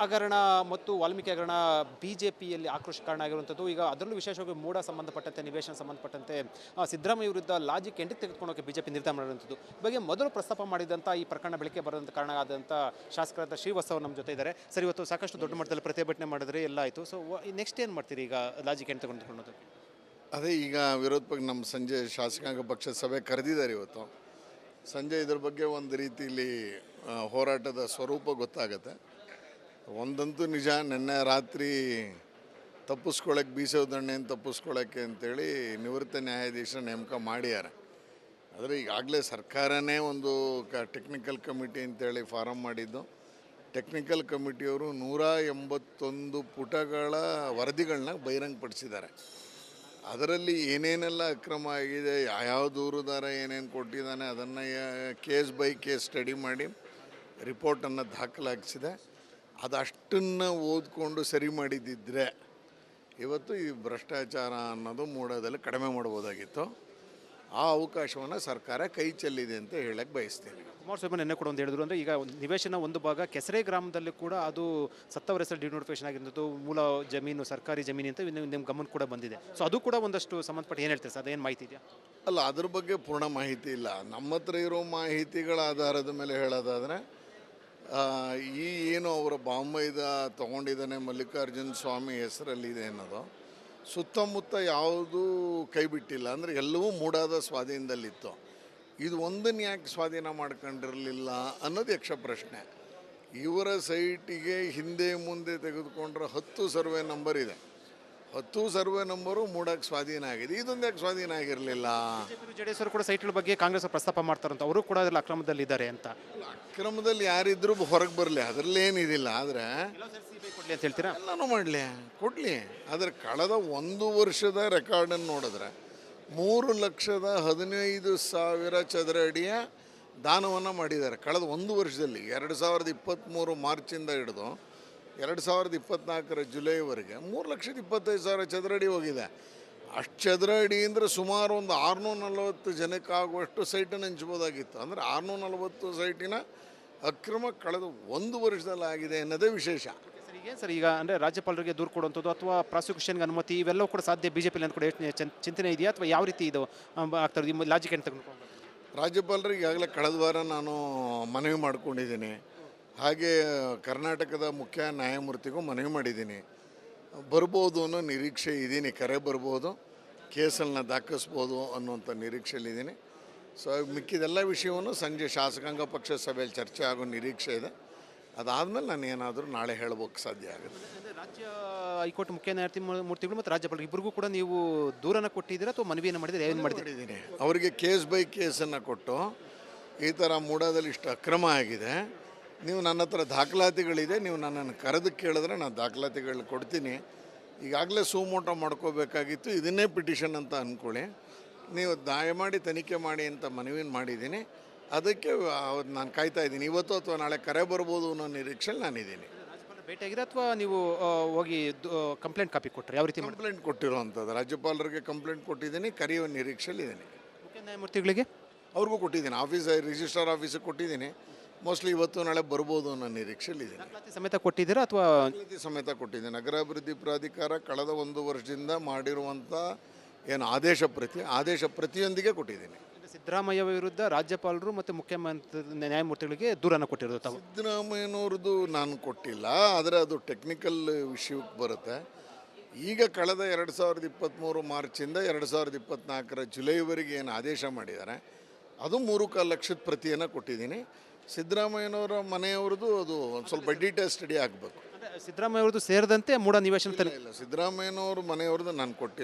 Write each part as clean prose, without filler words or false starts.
ಹಗರಣ ಮತ್ತು ವಾಲ್ಮೀಕಿ ಹಗರಣ ಬಿಜೆಪಿಯಲ್ಲಿ ಆಕ್ರೋಶ ಕಾರಣ ಆಗಿರುವಂಥದ್ದು. ಈಗ ಅದರಲ್ಲೂ ವಿಶೇಷವಾಗಿ ಮೂಡ ಸಂಬಂಧಪಟ್ಟಂತೆ ನಿವೇಶನ ಸಂಬಂಧಪಟ್ಟಂತೆ ಸಿದ್ದರಾಮಯ್ಯ ವಿರುದ್ಧ ಲಾಜಿಕ್ ಎಂಟಿಗೆ ತೆಗೆದುಕೊಳ್ಳೋಕೆ ಬಿಜೆಪಿ ನಿರ್ಧಾರ ಮಾಡಿರುವಂಥದ್ದು ಬಗ್ಗೆ ಮೊದಲು ಪ್ರಸ್ತಾಪ ಮಾಡಿದಂಥ ಈ ಪ್ರಕರಣ ಬೆಳಕಿಗೆ ಬರೋದಂಥ ಕಾರಣ ಆದಂಥ ಶಾಸಕರಾದ ಶ್ರೀವತ್ಸವ ನಮ್ಮ ಜೊತೆ ಇದ್ದಾರೆ. ಸರ್, ಇವತ್ತು ಸಾಕಷ್ಟು ದೊಡ್ಡ ಮಟ್ಟದಲ್ಲಿ ಪ್ರತಿಭಟನೆ ಮಾಡಿದ್ರೆ ಎಲ್ಲ ಆಯಿತು. ಸೊ ನೆಕ್ಸ್ಟ್ ಏನು ಮಾಡ್ತೀರಿ ಈಗ ಲಾಜಿಕ್ ಎಂಟು ತೆಗೆದುಕೊಳ್ಳೋದು? ಅದೇ ಈಗ ವಿರೋಧ ಪಕ್ಷ ನಮ್ಮ ಸಂಜೆ ಶಾಸಕಾಂಗ ಪಕ್ಷದ ಸಭೆ ಕರೆದಿದ್ದಾರೆ ಇವತ್ತು ಸಂಜೆ. ಇದ್ರ ಬಗ್ಗೆ ಒಂದು ರೀತಿಯಲ್ಲಿ ಹೋರಾಟದ ಸ್ವರೂಪ ಗೊತ್ತಾಗುತ್ತೆ. ಒಂದಂತೂ ನಿಜ, ನಿನ್ನೆ ರಾತ್ರಿ ತಪ್ಪಿಸ್ಕೊಳ್ಳೋಕೆ ಬೀಸೋದಣ್ಣೆಯನ್ನು ತಪ್ಪಿಸ್ಕೊಳ್ಳೋಕ್ಕೆ ಅಂತೇಳಿ ನಿವೃತ್ತ ನ್ಯಾಯಾಧೀಶರ ನೇಮಕ ಮಾಡ್ಯಾರ. ಆದರೆ ಈಗಾಗಲೇ ಸರ್ಕಾರನೇ ಒಂದು ಟೆಕ್ನಿಕಲ್ ಕಮಿಟಿ ಅಂತೇಳಿ ಫಾರಮ್ ಮಾಡಿದ್ದು. ಟೆಕ್ನಿಕಲ್ ಕಮಿಟಿಯವರು 181 ಪುಟಗಳ ವರದಿಗಳನ್ನ ಬಹಿರಂಗಪಡಿಸಿದ್ದಾರೆ. ಅದರಲ್ಲಿ ಏನೇನೆಲ್ಲ ಅಕ್ರಮ ಆಗಿದೆ, ಯಾವ ದೂರುದಾರ ಏನೇನು ಕೊಟ್ಟಿದ್ದಾನೆ ಅದನ್ನು ಕೇಸ್ ಬೈ ಕೇಸ್ ಸ್ಟಡಿ ಮಾಡಿ ರಿಪೋರ್ಟನ್ನು ದಾಖಲಾಗಿಸಿದೆ. ಅದಷ್ಟನ್ನು ಓದ್ಕೊಂಡು ಸರಿ ಮಾಡಿದ್ದಿದ್ರೆ ಇವತ್ತು ಈ ಭ್ರಷ್ಟಾಚಾರ ಅನ್ನೋದು ಮೂಡೋದಲ್ಲಿ ಕಡಿಮೆ ಮಾಡ್ಬೋದಾಗಿತ್ತು. ಆ ಅವಕಾಶವನ್ನು ಸರ್ಕಾರ ಕೈ ಚೆಲ್ಲಿದೆ ಅಂತ ಹೇಳಕ್ಕೆ ಬಯಸ್ತೇನೆ. ಕುಮಾರಸ್ವಾಮಿ ನಿನ್ನೆ ಕೂಡ ಒಂದು ಹೇಳಿದ್ರು, ಅಂದರೆ ಈಗ ನಿವೇಶನ ಒಂದು ಭಾಗ ಕೆಸರೆ ಗ್ರಾಮದಲ್ಲಿ ಕೂಡ ಅದು ಸತ್ತವರ ಹೆಸರು ಡಿನೋಟಿಫಿಕೇಶನ್ ಆಗಿರೋದು, ಮೂಲ ಜಮೀನು ಸರ್ಕಾರಿ ಜಮೀನು ಅಂತ ನಿಮ್ಮ ಗಮನ ಕೂಡ ಬಂದಿದೆ. ಸೊ ಅದು ಕೂಡ ಒಂದಷ್ಟು ಸಂಬಂಧಪಟ್ಟ ಏನು ಹೇಳ್ತೀರಿ ಸರ್, ಅದೇನು ಮಾಹಿತಿ ಇದೆಯಾ? ಅಲ್ಲ, ಅದ್ರ ಬಗ್ಗೆ ಪೂರ್ಣ ಮಾಹಿತಿ ಇಲ್ಲ. ನಮ್ಮ ಹತ್ರ ಇರೋ ಮಾಹಿತಿಗಳ ಆಧಾರದ ಮೇಲೆ ಹೇಳೋದಾದರೆ ಈ ಏನು ಅವರ ಬಾಂಬೈದ ತೊಗೊಂಡಿದ್ದಾನೆ ಮಲ್ಲಿಕಾರ್ಜುನ ಸ್ವಾಮಿ ಹೆಸರಲ್ಲಿದೆ ಅನ್ನೋದು ಸುತ್ತಮುತ್ತ ಯಾವುದೂ ಕೈ ಬಿಟ್ಟಿಲ್ಲ. ಅಂದರೆ ಎಲ್ಲವೂ ಮೂಡಾದ ಸ್ವಾಧೀನದಲ್ಲಿತ್ತು. ಇದು ಒಂದನ್ನು ಯಾಕೆ ಸ್ವಾಧೀನ ಮಾಡ್ಕೊಂಡಿರಲಿಲ್ಲ ಅನ್ನೋದು ಯಕ್ಷ ಪ್ರಶ್ನೆ. ಇವರ ಸೈಟಿಗೆ ಹಿಂದೆ ಮುಂದೆ ತೆಗೆದುಕೊಂಡ್ರೆ 10 ಸರ್ವೆ ನಂಬರ್ ಇದೆ. 10 ಸರ್ವೆ ನಂಬರು ಮೂಡಕ್ಕೆ ಸ್ವಾಧೀನ ಆಗಿದೆ. ಇದೊಂದು ಯಾಕೆ ಸ್ವಾಧೀನ ಆಗಿರಲಿಲ್ಲ? ಜೆಡಿಎಸ್ ಅವರು ಕೂಡ ಸೈಟ್ಗಳ ಬಗ್ಗೆ ಕಾಂಗ್ರೆಸ್ ಪ್ರಸ್ತಾಪ ಮಾಡ್ತಾರಂತ, ಅವರು ಕೂಡ ಅದರಲ್ಲಿ ಅಕ್ರಮದಲ್ಲಿದ್ದಾರೆ ಅಂತ. ಅಕ್ರಮದಲ್ಲಿ ಯಾರಿದ್ರೂ ಹೊರಗೆ ಬರಲಿ, ಅದರಲ್ಲಿ ಏನಿದಿಲ್ಲ. ಆದರೆ ಕೊಡಲಿ ಅಂತ ಹೇಳ್ತೀರಾ? ಎಲ್ಲನೂ ಮಾಡಲಿ, ಕೊಡಲಿ. ಆದರೆ ಕಳೆದ 1 ವರ್ಷದ ರೆಕಾರ್ಡನ್ನು ನೋಡಿದ್ರೆ 3,15,000 ಚದರ ಅಡಿಯ ದಾನವನ್ನು ಮಾಡಿದ್ದಾರೆ ಕಳೆದ 1 ವರ್ಷದಲ್ಲಿ. 2023 ಮಾರ್ಚಿಂದ ಹಿಡಿದು 2024 ಜುಲೈವರೆಗೆ 3,25,000 ಚದರ ಅಡಿ ಹೋಗಿದೆ. ಅಷ್ಟು ಚದರ ಅಡಿ ಅಂದರೆ ಸುಮಾರು ಒಂದು 640 ಜನಕ್ಕಾಗುವಷ್ಟು ಸೈಟನ್ನು ಹಂಚ್ಬೋದಾಗಿತ್ತು. ಅಂದರೆ 640 ಸೈಟಿನ ಅಕ್ರಮ ಕಳೆದ 1 ವರ್ಷದಲ್ಲಿ ಆಗಿದೆ ಅನ್ನೋದೇ ವಿಶೇಷ. ಏನು ಸರ್, ಈಗ ಅಂದರೆ ರಾಜ್ಯಪಾಲರಿಗೆ ದೂರು ಕೊಡುವಂಥದ್ದು ಅಥವಾ ಪ್ರಾಸಿಕ್ಯೂಷನ್ಗೆ ಅನುಮತಿ ಇವೆಲ್ಲವೂ ಕೂಡ ಸಾಧ್ಯ ಬಿಜೆಪಿಲಿ ಅಂತ ಕೂಡ ಚಿಂತನೆ ಇದೆಯಾ, ಅಥವಾ ಯಾವ ರೀತಿ ಇದು ಆಗ್ತದೆ? ನಿಮ್ಮ ಲಾಜಿಕ್ ಏನು ತೆಗೆದುಕೊಂಡು? ರಾಜ್ಯಪಾಲರಿಗೆ ಈಗಾಗಲೇ ಕಳೆದ ವಾರ ನಾನು ಮನವಿ ಮಾಡ್ಕೊಂಡಿದ್ದೀನಿ. ಹಾಗೆ ಕರ್ನಾಟಕದ ಮುಖ್ಯ ನ್ಯಾಯಮೂರ್ತಿಗೂ ಮನವಿ ಮಾಡಿದ್ದೀನಿ. ಬರ್ಬೋದು ಅನ್ನೋ ನಿರೀಕ್ಷೆ ಇದ್ದೀನಿ. ಕರೆ ಬರ್ಬೋದು, ಕೇಸನ್ನು ದಾಖಲಿಸ್ಬೋದು ಅನ್ನುವಂಥ ನಿರೀಕ್ಷೆಯಲ್ಲಿದ್ದೀನಿ. ಸೊ ಮಿಕ್ಕಿದೆಲ್ಲ ವಿಷಯವನ್ನು ಸಂಜೆ ಶಾಸಕಾಂಗ ಪಕ್ಷ ಸಭೆಯಲ್ಲಿ ಚರ್ಚೆ ಆಗೋ ನಿರೀಕ್ಷೆ ಇದೆ. ಅದಾದಮೇಲೆ ನಾನು ಏನಾದರೂ ನಾಳೆ ಹೇಳೋಕ್ಕೆ ಸಾಧ್ಯ ಆಗುತ್ತೆ. ರಾಜ್ಯ ಹೈಕೋರ್ಟ್ ಮುಖ್ಯ ನ್ಯಾಯಮೂರ್ತಿಗಳು ಮತ್ತು ರಾಜ್ಯಪಾಲರು ಇಬ್ಬರಿಗೂ ಕೂಡ ನೀವು ದೂರನ್ನು ಕೊಟ್ಟಿದ್ದೀರಾ ಅಥವಾ ಮನವಿಯನ್ನು ಮಾಡಿದರೆ ಏನು ಮಾಡಿದ್ದೀನಿ? ಅವರಿಗೆ ಕೇಸ್ ಬೈ ಕೇಸನ್ನು ಕೊಟ್ಟು ಈ ಥರ ಮೂಡಾದಲ್ಲಿ ಇಷ್ಟು ಅಕ್ರಮ ಆಗಿದೆ, ನೀವು ನನ್ನ ಹತ್ರ ದಾಖಲಾತಿಗಳಿದೆ, ನೀವು ನನ್ನನ್ನು ಕರೆದು ಕೇಳಿದ್ರೆ ನಾನು ದಾಖಲಾತಿಗಳು ಕೊಡ್ತೀನಿ. ಈಗಾಗಲೇ ಸುಮೋಟೋ ಮಾಡ್ಕೋಬೇಕಾಗಿತ್ತು, ಇದನ್ನೇ ಪಿಟಿಷನ್ ಅಂತ ಅಂದ್ಕೊಳ್ಳಿ. ನೀವು ದಯಮಾಡಿ ತನಿಖೆ ಮಾಡಿ ಅಂತ ಮನವಿನ ಮಾಡಿದ್ದೀನಿ. ಅದಕ್ಕೆ ನಾನು ಕಾಯ್ತಾ ಇದ್ದೀನಿ. ಇವತ್ತು ಅಥವಾ ನಾಳೆ ಕರೆ ಬರ್ಬೋದು ಅನ್ನೋ ನಿರೀಕ್ಷೆಯಲ್ಲಿ ನಾನಿದ್ದೀನಿ. ಭೇಟಿಯಾಗಿದೆ ಅಥವಾ ನೀವು ಹೋಗಿ ಕಂಪ್ಲೇಂಟ್ ಕಾಪಿ ಕೊಟ್ಟರೆ ಯಾವ ರೀತಿ? ಕಂಪ್ಲೇಂಟ್ ಕೊಟ್ಟಿರೋವಂಥದ್ದು ರಾಜ್ಯಪಾಲರಿಗೆ ಕಂಪ್ಲೇಂಟ್ ಕೊಟ್ಟಿದ್ದೀನಿ, ಕರೆಯುವ ನಿರೀಕ್ಷೆಯಲ್ಲಿ ಇದ್ದೀನಿ. ಮುಖ್ಯ ನ್ಯಾಯಮೂರ್ತಿಗಳಿಗೆ ಅವ್ರಿಗೂ ಕೊಟ್ಟಿದ್ದೀನಿ, ರಿಜಿಸ್ಟ್ರಾರ್ ಆಫೀಸಿಗೆ ಕೊಟ್ಟಿದ್ದೀನಿ. ಮೋಸ್ಟ್ಲಿ ಇವತ್ತು ನಾಳೆ ಬರ್ಬೋದು ಅನ್ನೋ ನಿರೀಕ್ಷೆಯಲ್ಲಿ ಇದ್ದೀನಿ. ಸಮೇತ ಕೊಟ್ಟಿದ್ದೀರಾ ಅಥವಾ? ಸಮೇತ ಕೊಟ್ಟಿದ್ದೀನಿ. ನಗರಾಭಿವೃದ್ಧಿ ಪ್ರಾಧಿಕಾರ ಕಳೆದ 1 ವರ್ಷದಿಂದ ಮಾಡಿರುವಂಥ ಏನು ಆದೇಶ ಪ್ರತಿಯೊಂದಿಗೆ ಕೊಟ್ಟಿದ್ದೀನಿ. ಸಿದ್ದರಾಮಯ್ಯ ವಿರುದ್ಧ ರಾಜ್ಯಪಾಲರು ಮತ್ತು ಮುಖ್ಯಮಂತ್ರಿ ನ್ಯಾಯಮೂರ್ತಿಗಳಿಗೆ ದೂರನ್ನು ಕೊಟ್ಟಿರೋದು ತಾವು? ಸಿದ್ದರಾಮಯ್ಯನವ್ರದ್ದು ನಾನು ಕೊಟ್ಟಿಲ್ಲ, ಆದರೆ ಅದು ಟೆಕ್ನಿಕಲ್ ವಿಷಯಕ್ಕೆ ಬರುತ್ತೆ. ಈಗ ಕಳೆದ 2023 ಮಾರ್ಚಿಂದ 2024 ಜುಲೈವರೆಗೆ ಏನು ಆದೇಶ ಮಾಡಿದ್ದಾರೆ ಅದು 3.25 ಲಕ್ಷದ ಪ್ರತಿಯನ್ನು ಕೊಟ್ಟಿದ್ದೀನಿ. ಸಿದ್ದರಾಮಯ್ಯನವರ ಮನೆಯವ್ರದ್ದು ಅದು ಒಂದು ಸ್ವಲ್ಪ ಡೀಟೇಲ್ ಸ್ಟಡಿ ಆಗಬೇಕು. ಸಿದ್ದರಾಮಯ್ಯ ಅವ್ರದ್ದು ಸೇರಿದಂತೆ ಮೂಡ ನಿವೇಶನ ಇಲ್ಲ, ಸಿದ್ದರಾಮಯ್ಯನವ್ರ ಮನೆಯವ್ರದ್ದು ನಾನು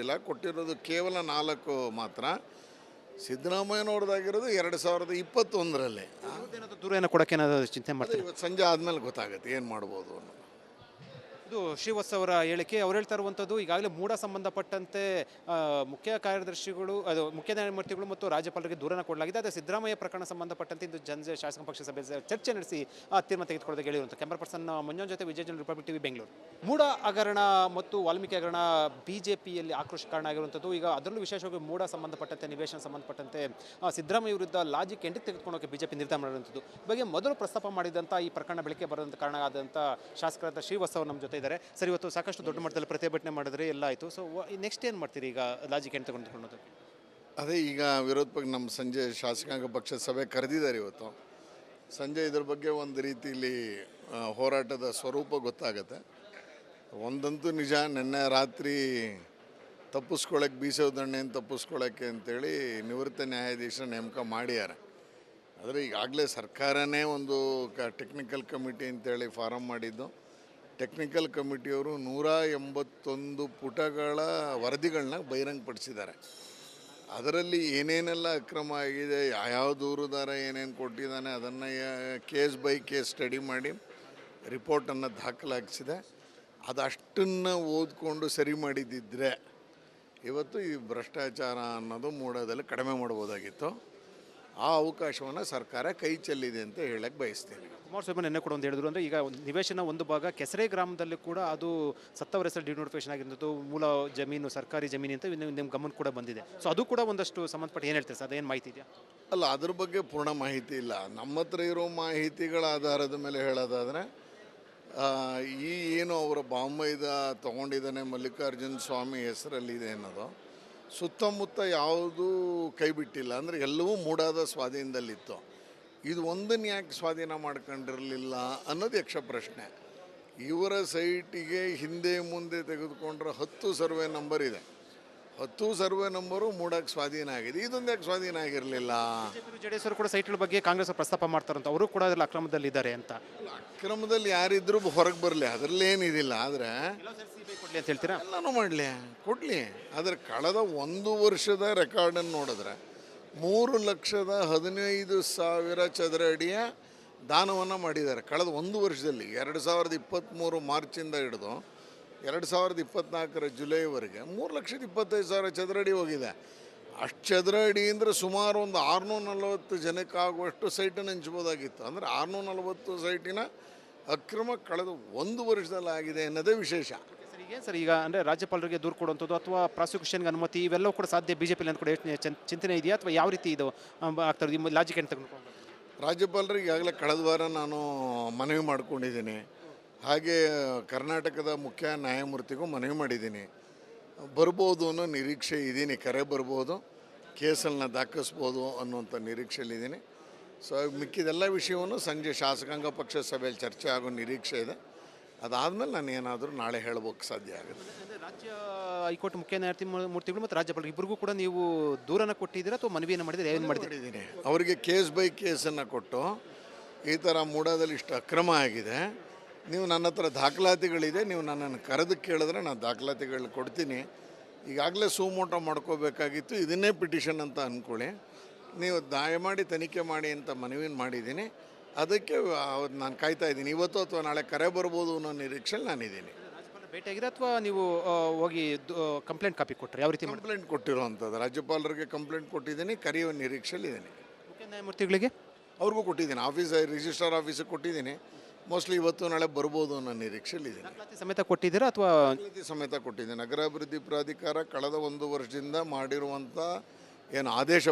ಕೊಟ್ಟಿರೋದು ಕೇವಲ 4 ಮಾತ್ರ. ಸಿದ್ದರಾಮಯ್ಯನವ್ರದ್ದಾಗಿರೋದು 2021ರಲ್ಲಿ. ದೂರ ಏನೋ ಕೊಡೋಕೆ ಏನಾದರೂ ಚಿಂತೆ ಮಾಡ್ತೀವಿ? ಇವತ್ತು ಸಂಜೆ ಆದಮೇಲೆ ಗೊತ್ತಾಗುತ್ತೆ ಏನು ಮಾಡ್ಬೋದು ಅನ್ನೋದು. ಇದು ಶ್ರೀವತ್ಸ ಅವರ ಹೇಳಿಕೆ. ಅವ್ರು ಹೇಳ್ತಾ ಇರುವಂಥದ್ದು ಈಗಾಗಲೇ ಮೂಡ ಸಂಬಂಧಪಟ್ಟಂತೆ ಮುಖ್ಯ ಕಾರ್ಯದರ್ಶಿಗಳು, ಅದು ಮುಖ್ಯ ನ್ಯಾಯಮೂರ್ತಿಗಳು ಮತ್ತು ರಾಜ್ಯಪಾಲರಿಗೆ ದೂರನ ಕೊಡಲಾಗಿದೆ. ಅದೇ ಸಿದ್ದರಾಮಯ್ಯ ಪ್ರಕರಣ ಸಂಬಂಧಪಟ್ಟಂತೆ ಇಂದು ಶಾಸಕ ಪಕ್ಷ ಸಭೆ ಚರ್ಚೆ ನಡೆಸಿ ತೀರ್ಮಾನ ತೆಗೆದುಕೊಳ್ಳೋದಕ್ಕೆ ಹೇಳಿರುವಂಥ ಕ್ಯಾಮರಾ ಪರ್ಸನ್ ಮಂಜುನ್ ಜೊತೆ ವಿಜಯ್ ಜನ, ರಿಪಬ್ಲಿಕ್ ಟಿವಿ, ಬೆಂಗಳೂರು. ಮೂಡ ಹಗರಣ ಮತ್ತು ವಾಲ್ಮೀಕಿ ಹಗರಣ ಬಿಜೆಪಿಯಲ್ಲಿ ಆಕ್ರೋಶ ಕಾರಣ ಆಗಿರುವಂಥದ್ದು. ಈಗ ಅದರಲ್ಲೂ ವಿಶೇಷವಾಗಿ ಮೂಡ ಸಂಬಂಧಪಟ್ಟಂತೆ, ನಿವೇಶನ ಸಂಬಂಧಪಟ್ಟಂತೆ ಸಿದ್ದರಾಮಯ್ಯ ವಿರುದ್ಧ ಲಾಜಿಕ್ ಎಂಡಿಗೆ ತೆಗೆದುಕೊಳ್ಳೋಕೆ ಬಿಜೆಪಿ ನಿರ್ಧಾರ ಮಾಡಿರುವಂಥದ್ದು ಬಗ್ಗೆ ಮೊದಲು ಪ್ರಸ್ತಾಪ ಮಾಡಿದಂಥ ಈ ಪ್ರಕರಣ ಬೆಳಕಿಗೆ ಬರೋದಂತ ಕಾರಣ ಆದಂಥ ಶಾಸಕರಾದ ಶ್ರೀವತ್ಸ ಅವರು ನಮ್ಮ ಜೊತೆ ಇದ್ದಾರೆ. ಸರ್, ಇವತ್ತು ಸಾಕಷ್ಟು ದೊಡ್ಡ ಮಟ್ಟದಲ್ಲಿ ಪ್ರತಿಭಟನೆ ಮಾಡಿದ್ರೆ ಎಲ್ಲ ಆಯಿತು. ಸೊ ನೆಕ್ಸ್ಟ್ ಏನು ಮಾಡ್ತೀರಿ ಈಗ ಲಾಜಿಕ್ ಎಂಡ್ ತೆಗೆದುಕೊಳ್ಳೋದು? ಅದೇ ಈಗ ವಿರೋಧ ಪಕ್ಷ ನಮ್ಮ ಸಂಜೆ ಶಾಸಕಾಂಗ ಪಕ್ಷದ ಸಭೆ ಕರೆದಿದ್ದಾರೆ ಇವತ್ತು. ಸಂಜೆ ಇದ್ರ ಬಗ್ಗೆ ಒಂದು ರೀತಿಯಲ್ಲಿ ಹೋರಾಟದ ಸ್ವರೂಪ ಗೊತ್ತಾಗುತ್ತೆ. ಒಂದಂತೂ ನಿಜ, ನಿನ್ನೆ ರಾತ್ರಿ ತಪ್ಪಿಸ್ಕೊಳ್ಳೋಕೆ ಬೀಸೋದಣ್ಣೆಯನ್ನು ತಪ್ಪಿಸ್ಕೊಳ್ಳೋಕ್ಕೆ ಅಂತೇಳಿ ನಿವೃತ್ತ ನ್ಯಾಯಾಧೀಶರ ನೇಮಕ ಮಾಡ್ಯಾರ. ಆದರೆ ಈಗಾಗಲೇ ಸರ್ಕಾರನೇ ಒಂದು ಟೆಕ್ನಿಕಲ್ ಕಮಿಟಿ ಅಂತೇಳಿ ಫಾರಮ್ ಮಾಡಿದ್ದು. ಟೆಕ್ನಿಕಲ್ ಕಮಿಟಿಯವರು 181 ಪುಟಗಳ ವರದಿಗಳನ್ನ ಬಹಿರಂಗಪಡಿಸಿದ್ದಾರೆ. ಅದರಲ್ಲಿ ಏನೇನೆಲ್ಲ ಅಕ್ರಮ ಆಗಿದೆ, ಯಾವ ದೂರುದಾರ ಏನೇನು ಕೊಟ್ಟಿದ್ದಾನೆ ಅದನ್ನು ಕೇಸ್ ಬೈ ಕೇಸ್ ಸ್ಟಡಿ ಮಾಡಿ ರಿಪೋರ್ಟನ್ನು ದಾಖಲಾಗಿಸಿದೆ. ಅದಷ್ಟನ್ನು ಓದ್ಕೊಂಡು ಸರಿ ಮಾಡಿದ್ದಿದ್ರೆ ಇವತ್ತು ಈ ಭ್ರಷ್ಟಾಚಾರ ಅನ್ನೋದು ಮೂಡೋದಲ್ಲಿ ಕಡಿಮೆ ಮಾಡ್ಬೋದಾಗಿತ್ತು. ಆ ಅವಕಾಶವನ್ನು ಸರ್ಕಾರ ಕೈ ಚೆಲ್ಲಿದೆ ಅಂತ ಹೇಳಕ್ಕೆ ಬಯಸ್ತೇನೆ. ಕುಮಾರಸ್ವಾಮಿ ನಿನ್ನೆ ಕೂಡ ಒಂದು ಹೇಳಿದ್ರು, ಅಂದರೆ ಈಗ ನಿವೇಶನ ಒಂದು ಭಾಗ ಕೆಸರೆ ಗ್ರಾಮದಲ್ಲಿ ಕೂಡ ಅದು ಸತ್ತವರ ಹೆಸರು ಡಿನೋಟಿಫಿಕೇಶನ್ ಆಗಿರೋದು, ಮೂಲ ಜಮೀನು ಸರ್ಕಾರಿ ಜಮೀನು ಅಂತ ನಿಮ್ಮ ಗಮನ ಕೂಡ ಬಂದಿದೆ. ಸೊ ಅದು ಕೂಡ ಒಂದಷ್ಟು ಸಂಬಂಧಪಟ್ಟ ಏನು ಹೇಳ್ತೀರಿ ಸರ್, ಅದೇನು ಮಾಹಿತಿ ಇದೆಯಾ? ಅಲ್ಲ, ಅದ್ರ ಬಗ್ಗೆ ಪೂರ್ಣ ಮಾಹಿತಿ ಇಲ್ಲ. ನಮ್ಮ ಹತ್ರ ಇರೋ ಮಾಹಿತಿಗಳ ಆಧಾರದ ಮೇಲೆ ಹೇಳೋದಾದರೆ, ಈ ಏನು ಅವರ ಬಾಂಬೈದ ತೊಗೊಂಡಿದ್ದಾನೆ ಮಲ್ಲಿಕಾರ್ಜುನ ಸ್ವಾಮಿ ಹೆಸರಲ್ಲಿದೆ ಅನ್ನೋದು ಸುತ್ತಮುತ್ತ ಯಾವುದೂ ಕೈ ಬಿಟ್ಟಿಲ್ಲ. ಅಂದರೆ ಎಲ್ಲವೂ ಮೂಡಾದ ಸ್ವಾಧೀನದಲ್ಲಿತ್ತು. ಇದು ಒಂದನ್ನು ಯಾಕೆ ಸ್ವಾಧೀನ ಮಾಡ್ಕೊಂಡಿರಲಿಲ್ಲ ಅನ್ನೋದು ಯಕ್ಷ ಪ್ರಶ್ನೆ. ಇವರ ಸೈಟಿಗೆ ಹಿಂದೆ ಮುಂದೆ ತೆಗೆದುಕೊಂಡ್ರೆ 10 ಸರ್ವೆ ನಂಬರ್ ಇದೆ. 10 ಸರ್ವೆ ನಂಬರು ಮೂಡಕ್ಕೆ ಸ್ವಾಧೀನ ಆಗಿದೆ. ಇದೊಂದು ಯಾಕೆ ಸ್ವಾಧೀನ ಆಗಿರಲಿಲ್ಲ? ಜೆಡಿಎಸ್ ಅವರು ಕೂಡ ಸೈಟ್ಗಳ ಬಗ್ಗೆ ಕಾಂಗ್ರೆಸ್ ಪ್ರಸ್ತಾಪ ಮಾಡ್ತಾರಂತ, ಅವರು ಕೂಡ ಅದರಲ್ಲಿ ಅಕ್ರಮದಲ್ಲಿದ್ದಾರೆ ಅಂತ. ಅಕ್ರಮದಲ್ಲಿ ಯಾರಿದ್ರೂ ಹೊರಗೆ ಬರಲಿ, ಅದರಲ್ಲೇನಿದಿಲ್ಲ. ಆದರೆ ಕೊಡಲಿ ಅಂತ ಹೇಳ್ತೀರಾ? ಎಲ್ಲನೂ ಮಾಡಲಿ, ಕೊಡಲಿ. ಆದರೆ ಕಳೆದ 1 ವರ್ಷದ ರೆಕಾರ್ಡನ್ನು ನೋಡಿದ್ರೆ 3,15,000 ಚದರ ಅಡಿಯ ದಾನವನ್ನು ಮಾಡಿದ್ದಾರೆ ಕಳೆದ 1 ವರ್ಷದಲ್ಲಿ. 2023 ಮಾರ್ಚಿಂದ ಹಿಡಿದು 2024 ಜುಲೈವರೆಗೆ 3,25,000 ಚದರ ಅಡಿ ಹೋಗಿದೆ. ಅಷ್ಟು ಚದರ ಅಡಿ ಅಂದರೆ ಸುಮಾರು ಒಂದು 640 ಜನಕ್ಕಾಗುವಷ್ಟು ಸೈಟನ್ನು ಹಂಚ್ಬೋದಾಗಿತ್ತು. ಅಂದರೆ 640 ಸೈಟಿನ ಅಕ್ರಮ ಕಳೆದ 1 ವರ್ಷದಲ್ಲಿ ಆಗಿದೆ ಅನ್ನೋದೇ ವಿಶೇಷ. ಸರ್, ಈಗ ಅಂದರೆ ರಾಜ್ಯಪಾಲರಿಗೆ ದೂರು ಕೊಡುವಂಥದ್ದು ಅಥವಾ ಪ್ರಾಸಿಕ್ಯೂಷನ್ಗೆ ಅನುಮತಿ ಇವೆಲ್ಲವೂ ಕೂಡ ಸಾಧ್ಯ ಬಿಜೆಪಿಯಲ್ಲಿ ಅಂತ ಕೂಡ ಚಿಂತನೆ ಇದೆಯಾ, ಅಥವಾ ಯಾವ ರೀತಿ ಇದು ಆಗ್ತದೆ ನಿಮ್ಮ ಲಾಜಿಕ್ ಅಂತ ತೆಗೆದುಕೊಂಡು? ರಾಜ್ಯಪಾಲರಿಗೆ ಈಗಾಗಲೇ ಕಳೆದ ವಾರ ನಾನು ಮನವಿ ಮಾಡ್ಕೊಂಡಿದ್ದೀನಿ. ಹಾಗೆ ಕರ್ನಾಟಕದ ಮುಖ್ಯ ನ್ಯಾಯಮೂರ್ತಿಗೂ ಮನವಿ ಮಾಡಿದ್ದೀನಿ. ಬರ್ಬೋದು ಅನ್ನೋ ನಿರೀಕ್ಷೆ ಇದ್ದೀನಿ. ಕರೆ ಬರ್ಬೋದು, ಕೇಸನ್ನು ದಾಖಲಿಸ್ಬೋದು ಅನ್ನುವಂಥ ನಿರೀಕ್ಷೆಯಲ್ಲಿದ್ದೀನಿ. ಸೊ ಮಿಕ್ಕಿದೆಲ್ಲ ವಿಷಯವನ್ನು ಸಂಜೆ ಶಾಸಕಾಂಗ ಪಕ್ಷ ಸಭೆಯಲ್ಲಿ ಚರ್ಚೆ ಆಗೋ ನಿರೀಕ್ಷೆ ಇದೆ. ಅದಾದಮೇಲೆ ನಾನು ಏನಾದರೂ ನಾಳೆ ಹೇಳೋಕ್ಕೆ ಸಾಧ್ಯ ಆಗುತ್ತೆ. ರಾಜ್ಯ ಹೈಕೋರ್ಟ್ ಮುಖ್ಯ ನ್ಯಾಯಮೂರ್ತಿಗಳು ಮತ್ತು ರಾಜ್ಯಪಾಲರು ಇಬ್ಬರಿಗೂ ಕೂಡ ನೀವು ದೂರನ್ನು ಕೊಟ್ಟಿದ್ದೀರಾ ಅಥವಾ ಮನವಿಯನ್ನು ಮಾಡಿದರೆ ಏನು ಮಾಡಿದ್ದೀನಿ? ಅವರಿಗೆ ಕೇಸ್ ಬೈ ಕೇಸನ್ನು ಕೊಟ್ಟು, ಈ ಥರ ಮೂಡಾದಲ್ಲಿ ಇಷ್ಟು ಅಕ್ರಮ ಆಗಿದೆ, ನೀವು ನನ್ನ ಹತ್ರ ದಾಖಲಾತಿಗಳಿದೆ, ನೀವು ನನ್ನನ್ನು ಕರೆದು ಕೇಳಿದ್ರೆ ನಾನು ದಾಖಲಾತಿಗಳು ಕೊಡ್ತೀನಿ. ಈಗಾಗಲೇ ಸುಮೋಟೋ ಮಾಡ್ಕೋಬೇಕಾಗಿತ್ತು, ಇದನ್ನೇ ಪಿಟಿಷನ್ ಅಂತ ಅಂದ್ಕೊಳ್ಳಿ. ನೀವು ದಯಮಾಡಿ ತನಿಖೆ ಮಾಡಿ ಅಂತ ಮನವಿನ ಮಾಡಿದ್ದೀನಿ. ಅದಕ್ಕೆ ನಾನು ಕಾಯ್ತಾ ಇದ್ದೀನಿ. ಇವತ್ತು ಅಥವಾ ನಾಳೆ ಕರೆ ಬರ್ಬೋದು ಅನ್ನೋ ನಿರೀಕ್ಷೆಯಲ್ಲಿ ನಾನಿದ್ದೀನಿ. ಭೇಟಿಯಾಗಿದೆ ಅಥವಾ ನೀವು ಹೋಗಿ ಕಂಪ್ಲೇಂಟ್ ಕಾಪಿ ಕೊಟ್ಟರೆ ಯಾವ ರೀತಿ? ಕಂಪ್ಲೇಂಟ್ ಕೊಟ್ಟಿರೋವಂಥದ್ದು ರಾಜ್ಯಪಾಲರಿಗೆ ಕಂಪ್ಲೇಂಟ್ ಕೊಟ್ಟಿದ್ದೀನಿ, ಕರೆಯುವ ನಿರೀಕ್ಷೆಯಲ್ಲಿದ್ದೀನಿ. ಮುಖ್ಯ ನ್ಯಾಯಮೂರ್ತಿಗಳಿಗೆ ಅವ್ರಿಗೂ ಕೊಟ್ಟಿದ್ದೀನಿ, ರಿಜಿಸ್ಟ್ರಾರ್ ಆಫೀಸಿಗೆ ಕೊಟ್ಟಿದ್ದೀನಿ. ಮೋಸ್ಟ್ಲಿ ಇವತ್ತು ನಾಳೆ ಬರ್ಬೋದು ಅನ್ನೋ ನಿರೀಕ್ಷೆಯಲ್ಲಿದ್ದೀನಿ. ಸಮೇತ ಕೊಟ್ಟಿದ್ದೀರಾ ಅಥವಾ? ಸಮೇತ ಕೊಟ್ಟಿದ್ದೀನಿ. ನಗರಾಭಿವೃದ್ಧಿ ಪ್ರಾಧಿಕಾರ ಕಳೆದ 1 ವರ್ಷದಿಂದ ಮಾಡಿರುವಂಥ ಏನು ಆದೇಶ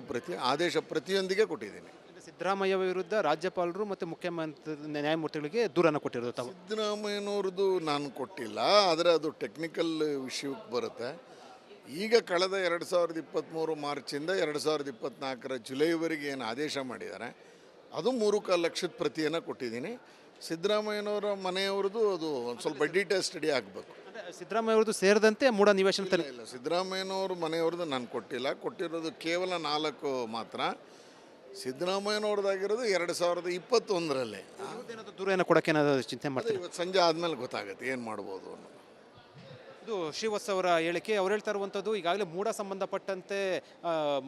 ಪ್ರತಿಯೊಂದಿಗೆ ಕೊಟ್ಟಿದ್ದೀನಿ. ಸಿದ್ದರಾಮಯ್ಯ ವಿರುದ್ಧ ರಾಜ್ಯಪಾಲರು ಮತ್ತು ಮುಖ್ಯಮಂತ್ರಿ ನ್ಯಾಯಮೂರ್ತಿಗಳಿಗೆ ದೂರನ್ನು ಕೊಟ್ಟಿರೋದು ತಾವು? ಸಿದ್ದರಾಮಯ್ಯನವ್ರದ್ದು ನಾನು ಕೊಟ್ಟಿಲ್ಲ, ಆದರೆ ಅದು ಟೆಕ್ನಿಕಲ್ ವಿಷಯಕ್ಕೆ ಬರುತ್ತೆ. ಈಗ ಕಳೆದ 2023 ಮಾರ್ಚಿಂದ 2024 ಜುಲೈವರೆಗೆ ಏನು ಆದೇಶ ಮಾಡಿದ್ದಾರೆ ಅದು 3.25 ಲಕ್ಷದ ಪ್ರತಿಯನ್ನು ಕೊಟ್ಟಿದ್ದೀನಿ. ಸಿದ್ದರಾಮಯ್ಯನವರ ಮನೆಯವ್ರದ್ದು ಅದು ಒಂದು ಸ್ವಲ್ಪ ಡೀಟೇಲ್ ಸ್ಟಡಿ ಆಗಬೇಕು. ಸಿದ್ದರಾಮಯ್ಯ ಅವ್ರದ್ದು ಸೇರಿದಂತೆ ಮೂಡ ನಿವೇಶನ ಇಲ್ಲ, ಸಿದ್ದರಾಮಯ್ಯನವ್ರ ಮನೆಯವ್ರದ್ದು ನಾನು ಕೊಟ್ಟಿಲ್ಲ. ಕೊಟ್ಟಿರೋದು ಕೇವಲ 4 ಮಾತ್ರ. ಸಿದ್ದರಾಮಯ್ಯನವ್ರದ್ದಾಗಿರೋದು 2021ರಲ್ಲಿ. ದೂರ ಏನೋ ಕೊಡೋಕೆ ಏನಾದರೂ ಚಿಂತೆ ಮಾಡ್ತೀವಿ? ಇವತ್ತು ಸಂಜೆ ಆದಮೇಲೆ ಗೊತ್ತಾಗುತ್ತೆ ಏನು ಮಾಡ್ಬೋದು ಅನ್ನೋದು. ಇದು ಶ್ರೀವತ್ಸ ಅವರ ಹೇಳಿಕೆ. ಅವ್ರು ಹೇಳ್ತಾ ಇರುವಂಥದ್ದು ಈಗಾಗಲೇ ಮೂಡ ಸಂಬಂಧಪಟ್ಟಂತೆ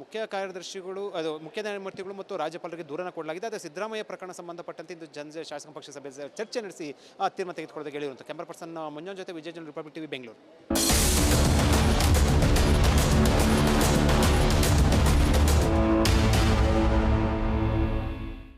ಮುಖ್ಯ ಕಾರ್ಯದರ್ಶಿಗಳು ಅದು ಮುಖ್ಯ ನ್ಯಾಯಮೂರ್ತಿಗಳು ಮತ್ತು ರಾಜ್ಯಪಾಲರಿಗೆ ದೂರನ ಕೊಡಲಾಗಿದೆ. ಅದೇ ಸಿದ್ದರಾಮಯ್ಯ ಪ್ರಕರಣ ಸಂಬಂಧಪಟ್ಟಂತೆ ಇಂದು ಶಾಸಕ ಪಕ್ಷ ಸಭೆ ಚರ್ಚೆ ನಡೆಸಿ ತೀರ್ಮಾನ ತೆಗೆದುಕೊಳ್ಳೋದಕ್ಕೆ ಹೇಳಿರುವಂಥ. ಕ್ಯಾಮರಾ ಪರ್ಸನ್ ಮಂಜುನ್ ಜೊತೆ ವಿಜಯ್ ಜನ್, ರಿಪಬ್ಲಿಕ್ ಟಿವಿ, ಬೆಂಗಳೂರು.